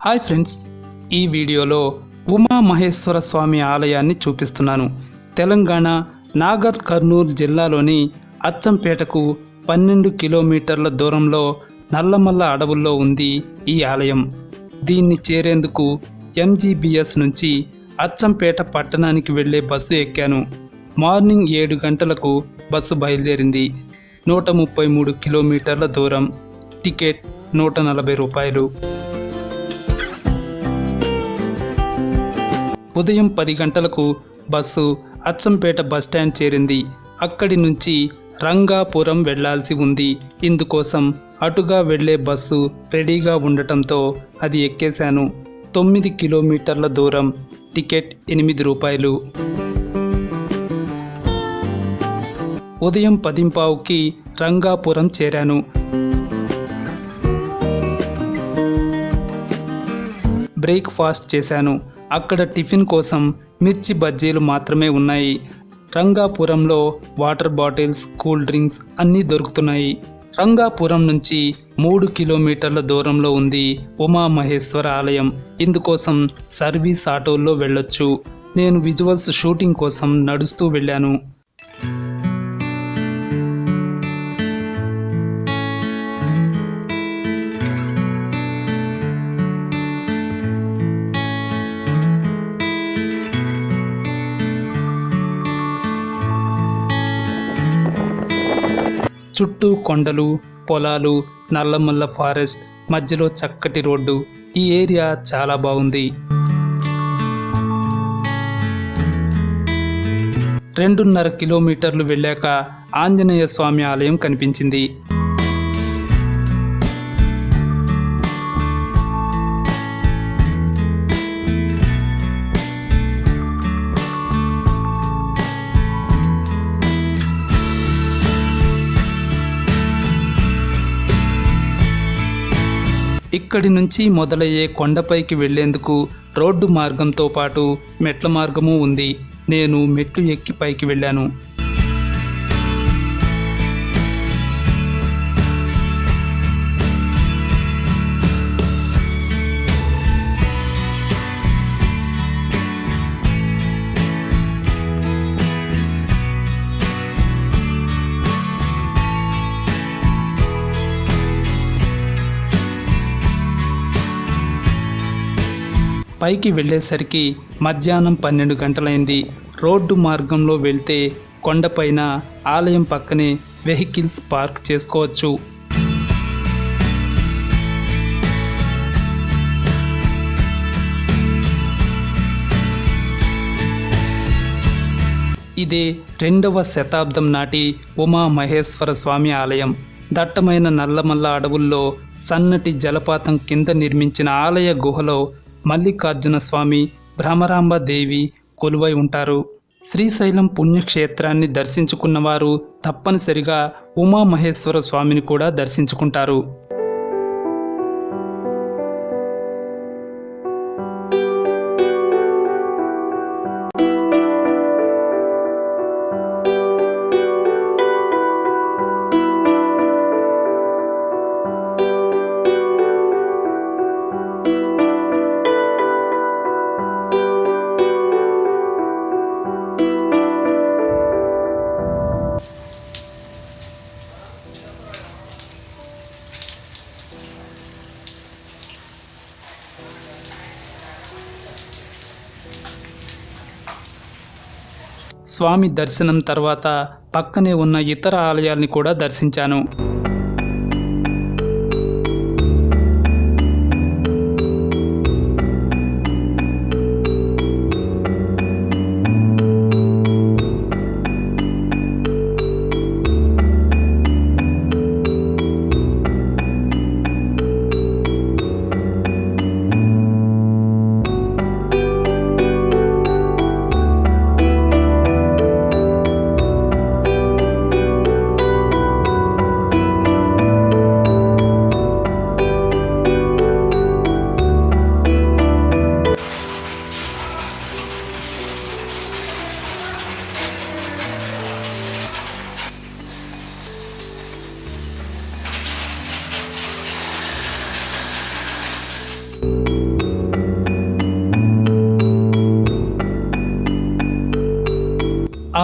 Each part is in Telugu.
హాయ్ ఫ్రెండ్స్, ఈ వీడియోలో ఉమామహేశ్వర స్వామి ఆలయాన్ని చూపిస్తున్నాను. తెలంగాణ నాగర్ కర్నూలు జిల్లాలోని అచ్చంపేటకు 12 కిలోమీటర్ల దూరంలో నల్లమల్ల అడవుల్లో ఉంది ఈ ఆలయం. దీన్ని చేరేందుకు ఎంజీబీఎస్ నుంచి అచ్చంపేట పట్టణానికి వెళ్లే బస్సు ఎక్కాను. మార్నింగ్ 7 గంటలకు బస్సు బయలుదేరింది. 133 కిలోమీటర్ల దూరం. టికెట్ 140 రూపాయలు. ఉదయం 10 గంటలకు బస్సు అచ్చంపేట బస్టాండ్ చేరింది. అక్కడి నుంచి రంగాపురం వెళ్లాల్సి ఉంది. ఇందుకోసం అటుగా వెళ్లే బస్సు రెడీగా ఉండటంతో అది ఎక్కేశాను. 9 కిలోమీటర్ల దూరం. టికెట్ 8 రూపాయలు. ఉదయం 10:15కి రంగాపురం చేరాను. బ్రేక్ఫాస్ట్ చేశాను. అక్కడ టిఫిన్ కోసం మిర్చి బజ్జీలు మాత్రమే ఉన్నాయి. రంగాపురంలో వాటర్ బాటిల్స్, కూల్ డ్రింక్స్ అన్నీ దొరుకుతున్నాయి. రంగాపురం నుంచి 3 కిలోమీటర్ల దూరంలో ఉంది ఉమామహేశ్వర ఆలయం. ఇందుకోసం సర్వీస్ ఆటోల్లో వెళ్ళొచ్చు. నేను విజువల్స్ షూటింగ్ కోసం నడుస్తూ వెళ్ళాను. చుట్టూ కొండలు, పొలాలు, నల్లమల్ల ఫారెస్ట్, మధ్యలో చక్కటి రోడ్డు. ఈ ఏరియా చాలా బాగుంది. 2.5 కిలోమీటర్లు వెళ్ళాక ఆంజనేయ స్వామి ఆలయం కనిపించింది. ఇక్కడి నుంచి మొదలయ్యే కొండపైకి వెళ్లేందుకు రోడ్డు మార్గంతో పాటు మెట్ల మార్గము ఉంది. నేను మెట్లు ఎక్కి పైకి వెళ్ళాను. పైకి వెళ్ళేసరికి మధ్యాహ్నం 12 గంటలైంది. రోడ్డు మార్గంలో వెళ్తే కొండపైన ఆలయం పక్కనే వెహికల్స్ పార్క్ చేసుకోవచ్చు. ఇదే 2వ శతాబ్దం నాటి ఉమామహేశ్వర స్వామి ఆలయం. దట్టమైన నల్లమల్ల అడవుల్లో సన్నటి జలపాతం కింద నిర్మించిన ఆలయ గుహలో మల్లికార్జున స్వామి, భ్రమరాంబ దేవి కొలువై ఉంటారు. శ్రీశైలం పుణ్యక్షేత్రాన్ని దర్శించుకున్నవారు తప్పనిసరిగా ఉమామహేశ్వర స్వామిని కూడా దర్శించుకుంటారు. స్వామి దర్శనం తర్వాత పక్కనే ఉన్న ఇతర ఆలయాల్ని కూడా దర్శించాను.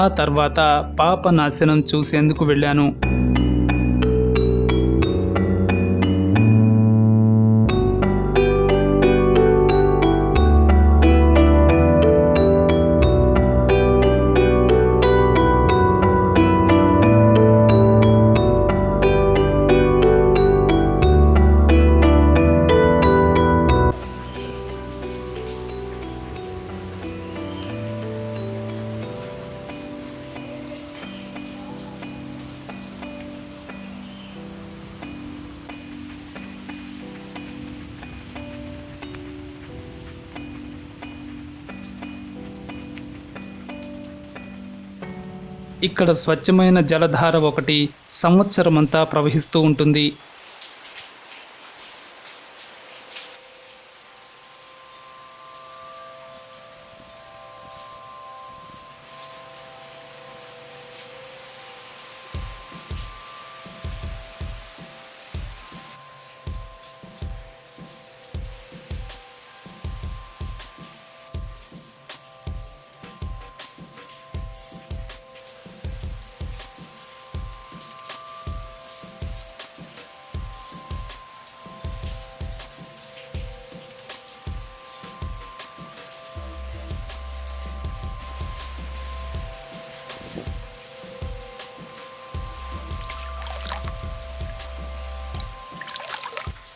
ఆ తర్వాత పాపనాశనం చూసేందుకు వెళ్ళాను. ఇక్కడ స్వచ్ఛమైన జలధార ఒకటి సంవత్సరమంతా ప్రవహిస్తూ ఉంటుంది.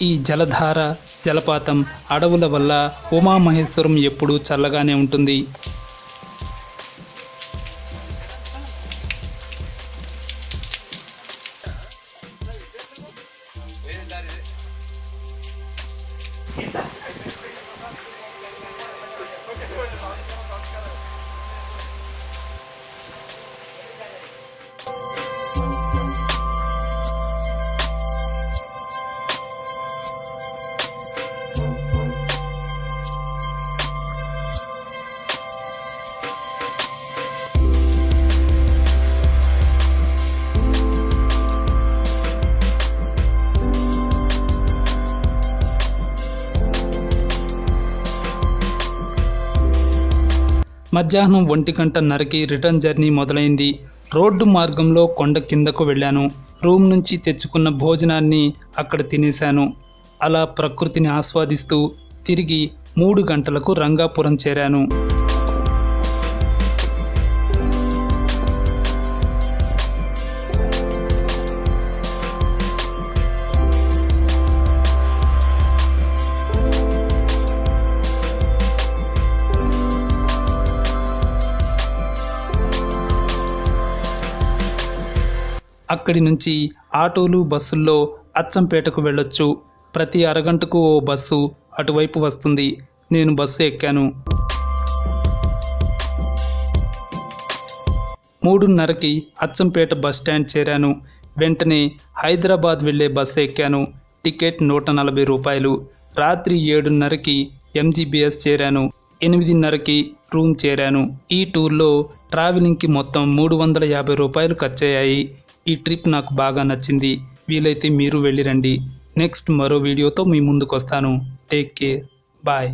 ఈ జలధార, జలపాతం, అడవుల వల్ల ఉమామహేశ్వరం ఎప్పుడూ చల్లగానే ఉంటుంది. మధ్యాహ్నం 1:30కి రిటర్న్ జర్నీ మొదలైంది. రోడ్డు మార్గంలో కొండ కిందకు వెళ్ళాను. రూమ్ నుంచి తెచ్చుకున్న భోజనాన్ని అక్కడ తినేశాను. అలా ప్రకృతిని ఆస్వాదిస్తూ తిరిగి 3 గంటలకు రంగాపురం చేరాను. అక్కడి నుంచి ఆటోలు, బస్సుల్లో అచ్చంపేటకు వెళ్ళొచ్చు. ప్రతి అరగంటకు ఓ బస్సు అటువైపు వస్తుంది. నేను బస్సు ఎక్కాను. 3:30కి అచ్చంపేట బస్టాండ్ చేరాను. వెంటనే హైదరాబాద్ వెళ్లే బస్సు ఎక్కాను. టికెట్ 140 రూపాయలు. రాత్రి 7:30కి MGBS చేరాను. 8:30కి రూమ్ చేరాను. ఈ టూర్లో ట్రావెలింగ్కి మొత్తం 350 రూపాయలు ఖర్చయ్యాయి. ఈ ట్రిప్ నాకు బాగా నచ్చింది. వీలైతే మీరు వెళ్ళిరండి. నెక్స్ట్ మరో వీడియోతో మీ ముందుకు వస్తాను. Take care. బాయ్.